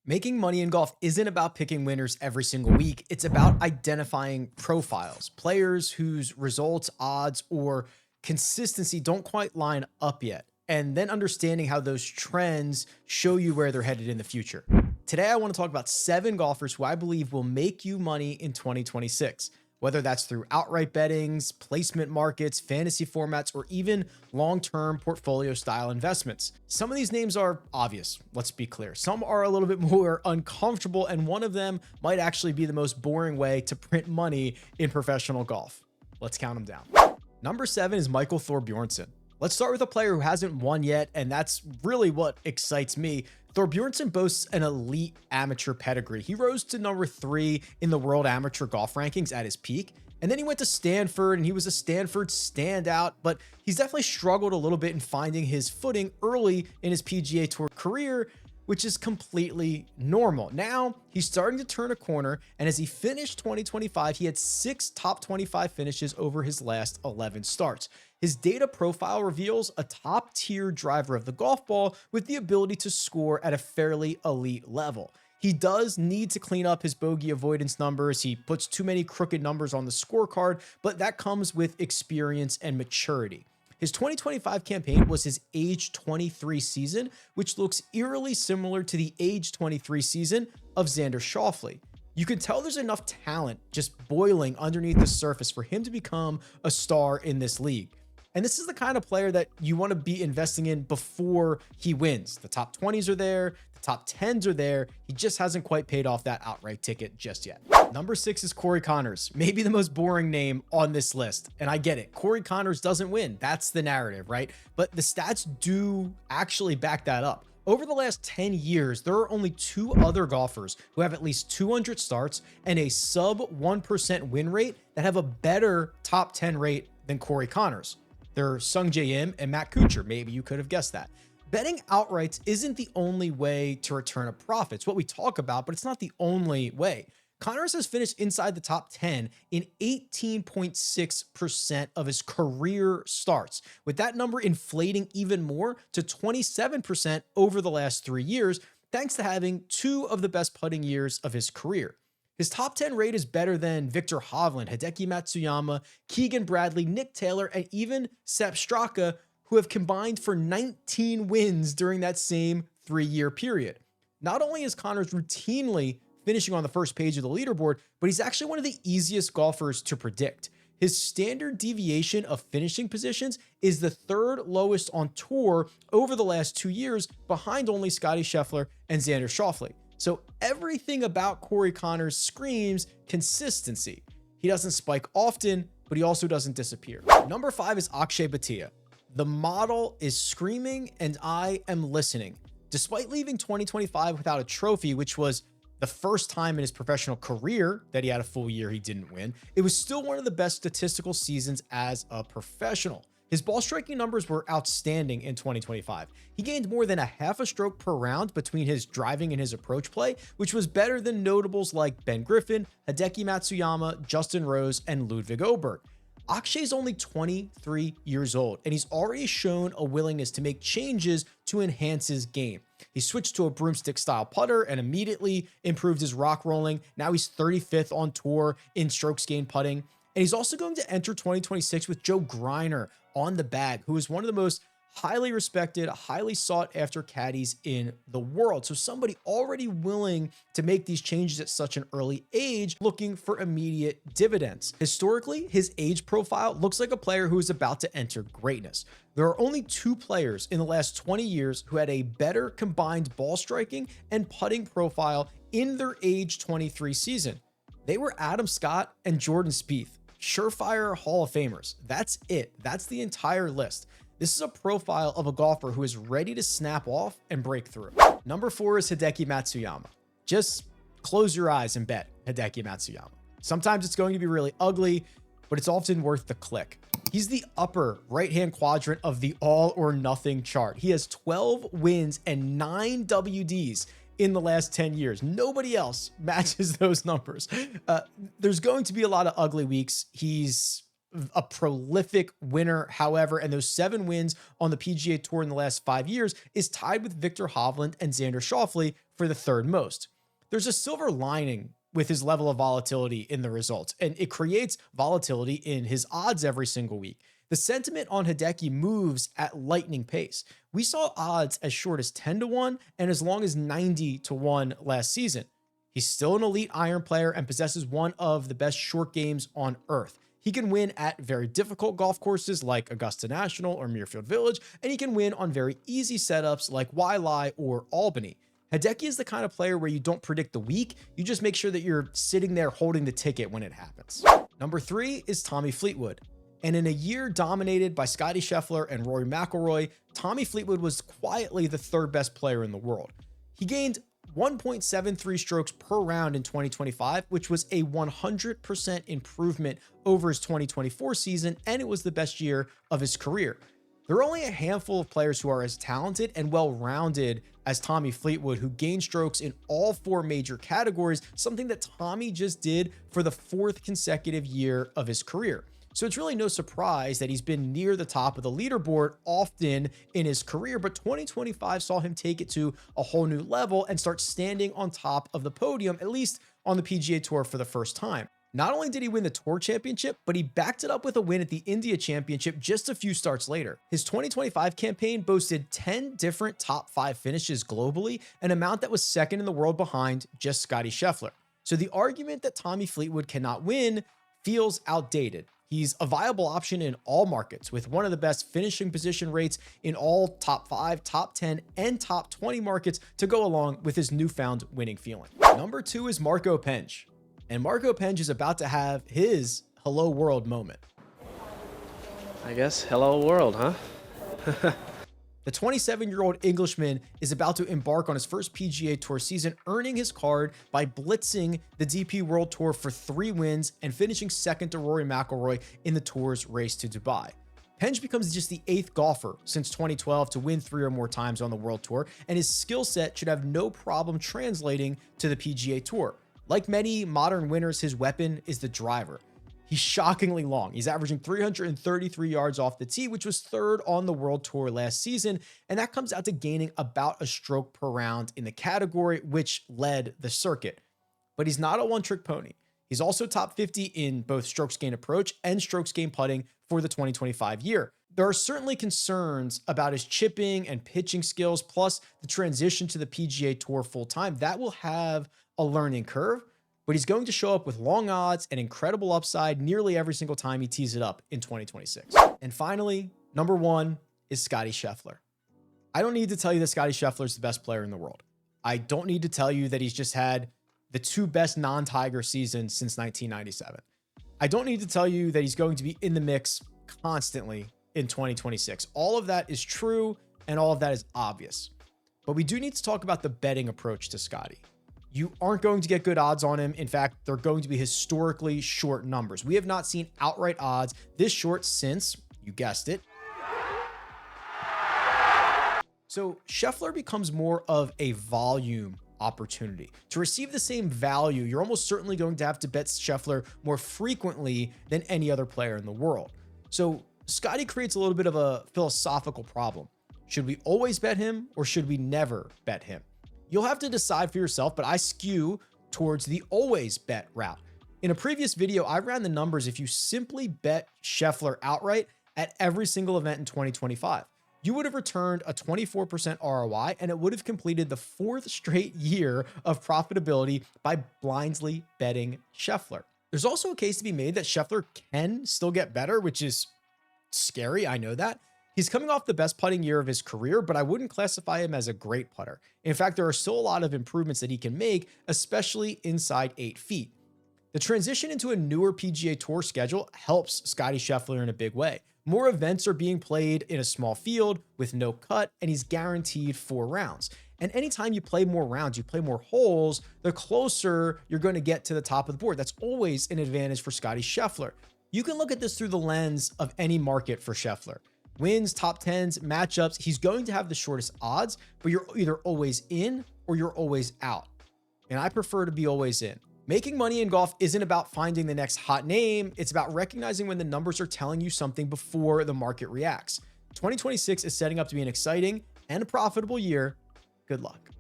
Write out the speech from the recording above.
Making money in golf isn't about picking winners every single week. It's about identifying profiles, players whose results, odds, or consistency don't quite line up yet, and then understanding how those trends show you where they're headed in the future. Today, I want to talk about 7 golfers who I believe will make you money in 2026. Whether that's through outright bettings, placement markets, fantasy formats, or even long-term portfolio style investments. Some of these names are obvious, let's be clear. Some are a little bit more uncomfortable, and one of them might actually be the most boring way to print money in professional golf. Let's count them down. Number 7 is Michael Thorbjornson. Let's start with a player who hasn't won yet, and that's really what excites me. Thorbjornson boasts an elite amateur pedigree. He rose to number 3 in the world amateur golf rankings at his peak. And then he went to Stanford and he was a Stanford standout, but he's definitely struggled a little bit in finding his footing early in his PGA Tour career, which is completely normal. Now he's starting to turn a corner, and as he finished 2025, he had 6 top 25 finishes over his last 11 starts. His data profile reveals a top tier driver of the golf ball with the ability to score at a fairly elite level. He does need to clean up his bogey avoidance numbers. He puts too many crooked numbers on the scorecard, but that comes with experience and maturity. His 2025 campaign was his age 23 season, which looks eerily similar to the age 23 season of Xander Schauffele. You can tell there's enough talent just boiling underneath the surface for him to become a star in this league. And this is the kind of player that you want to be investing in before he wins. The top 20s are there, the top 10s are there. He just hasn't quite paid off that outright ticket just yet. Number 6 is Corey Conners, maybe the most boring name on this list. And I get it. Corey Conners doesn't win. That's the narrative, right? But the stats do actually back that up. Over the last 10 years, there are only 2 other golfers who have at least 200 starts and a sub 1% win rate that have a better top 10 rate than Corey Conners. They're Sung Jae Im and Matt Kuchar. Maybe you could have guessed that. Betting outrights isn't the only way to return a profit. It's what we talk about, but it's not the only way. Conners has finished inside the top 10 in 18.6% of his career starts, with that number inflating even more to 27% over the last 3 years, thanks to having 2 of the best putting years of his career. His top 10 rate is better than Viktor Hovland, Hideki Matsuyama, Keegan Bradley, Nick Taylor, and even Sepp Straka, who have combined for 19 wins during that same 3-year period. Not only is Conners routinely finishing on the first page of the leaderboard, but he's actually one of the easiest golfers to predict. His standard deviation of finishing positions is the 3rd lowest on tour over the last 2 years, behind only Scottie Scheffler and Xander Schauffele. So everything about Corey Conners screams consistency. He doesn't spike often, but he also doesn't disappear. Number 5 is Akshay Bhatia. The model is screaming, and I am listening. Despite leaving 2025 without a trophy, which was the first time in his professional career that he had a full year he didn't win, it was still one of the best statistical seasons as a professional. His ball striking numbers were outstanding in 2025. He gained more than a half a stroke per round between his driving and his approach play, which was better than notables like Ben Griffin, Hideki Matsuyama, Justin Rose, and Ludwig Åberg. Akshay's only 23 years old, and he's already shown a willingness to make changes to enhance his game. He switched to a broomstick style putter and immediately improved his rock rolling. Now he's 35th on tour in strokes gained putting. And he's also going to enter 2026 with Joe Greiner on the bag, who is one of the most highly respected, highly sought after caddies in the world. So somebody already willing to make these changes at such an early age, looking for immediate dividends. Historically, his age profile looks like a player who is about to enter greatness. There are only 2 players in the last 20 years who had a better combined ball striking and putting profile in their age 23 season. They were Adam Scott and Jordan Spieth, surefire Hall of Famers. That's it. That's the entire list. This is a profile of a golfer who is ready to snap off and break through. Number 4 is Hideki Matsuyama. Just close your eyes and bet Hideki Matsuyama. Sometimes it's going to be really ugly, but it's often worth the click. He's the upper right-hand quadrant of the all or nothing chart. He has 12 wins and 9 WDs in the last 10 years. Nobody else matches those numbers. There's going to be a lot of ugly weeks. He's a prolific winner, however, and those 7 wins on the PGA Tour in the last 5 years is tied with Viktor Hovland and Xander Schauffele for the 3rd most. There's a silver lining with his level of volatility in the results, and it creates volatility in his odds every single week. The sentiment on Hideki moves at lightning pace. We saw odds as short as 10-1 and as long as 90-1 last season. He's still an elite iron player and possesses one of the best short games on earth. He can win at very difficult golf courses like Augusta National or Muirfield Village, and he can win on very easy setups like Waialae or Albany. Hideki is the kind of player where you don't predict the week, you just make sure that you're sitting there holding the ticket when it happens. Number 3 is Tommy Fleetwood. And in a year dominated by Scottie Scheffler and Rory McIlroy, Tommy Fleetwood was quietly the 3rd best player in the world. He gained 1.73 strokes per round in 2025, which was a 100% improvement over his 2024 season, and it was the best year of his career. There are only a handful of players who are as talented and well-rounded as Tommy Fleetwood, who gained strokes in all 4 major categories, something that Tommy just did for the 4th consecutive year of his career. So it's really no surprise that he's been near the top of the leaderboard often in his career, but 2025 saw him take it to a whole new level and start standing on top of the podium, at least on the PGA Tour for the first time. Not only did he win the Tour Championship, but he backed it up with a win at the India Championship just a few starts later. His 2025 campaign boasted 10 different top 5 finishes globally, an amount that was 2nd in the world behind just Scottie Scheffler. So the argument that Tommy Fleetwood cannot win feels outdated. He's a viable option in all markets with one of the best finishing position rates in all top 5, top 10, and top 20 markets to go along with his newfound winning feeling. Number 2 is Marco Penge. And Marco Penge is about to have his hello world moment. I guess hello world, huh? The 27-year-old Englishman is about to embark on his first PGA Tour season, earning his card by blitzing the DP World Tour for 3 wins and finishing 2nd to Rory McIlroy in the Tour's race to Dubai. Penge becomes just the 8th golfer since 2012 to win 3 or more times on the World Tour, and his skill set should have no problem translating to the PGA Tour. Like many modern winners, his weapon is the driver. He's shockingly long. He's averaging 333 yards off the tee, which was 3rd on the World Tour last season. And that comes out to gaining about a stroke per round in the category, which led the circuit. But he's not a one-trick pony. He's also top 50 in both strokes gained approach and strokes gained putting for the 2025 year. There are certainly concerns about his chipping and pitching skills, plus the transition to the PGA Tour full-time. That will have a learning curve, but he's going to show up with long odds and incredible upside nearly every single time he tees it up in 2026. And finally, number 1 is Scottie Scheffler. I don't need to tell you that Scottie Scheffler is the best player in the world. I don't need to tell you that he's just had the 2 best non-Tiger seasons since 1997. I don't need to tell you that he's going to be in the mix constantly in 2026. All of that is true and all of that is obvious. But we do need to talk about the betting approach to Scottie. You aren't going to get good odds on him. In fact, they're going to be historically short numbers. We have not seen outright odds this short since, you guessed it. So Scheffler becomes more of a volume opportunity. To receive the same value, you're almost certainly going to have to bet Scheffler more frequently than any other player in the world. So Scottie creates a little bit of a philosophical problem. Should we always bet him or should we never bet him? You'll have to decide for yourself, but I skew towards the always bet route. In a previous video, I ran the numbers if you simply bet Scheffler outright at every single event in 2025. You would have returned a 24% ROI, and it would have completed the 4th straight year of profitability by blindly betting Scheffler. There's also a case to be made that Scheffler can still get better, which is scary, I know that. He's coming off the best putting year of his career, but I wouldn't classify him as a great putter. In fact, there are still a lot of improvements that he can make, especially inside 8 feet. The transition into a newer PGA Tour schedule helps Scottie Scheffler in a big way. More events are being played in a small field with no cut, and he's guaranteed 4 rounds. And anytime you play more rounds, you play more holes, the closer you're going to get to the top of the board. That's always an advantage for Scottie Scheffler. You can look at this through the lens of any market for Scheffler. Wins, top 10s, matchups, he's going to have the shortest odds, but you're either always in or you're always out. And I prefer to be always in. Making money in golf isn't about finding the next hot name. It's about recognizing when the numbers are telling you something before the market reacts. 2026 is setting up to be an exciting and a profitable year. Good luck.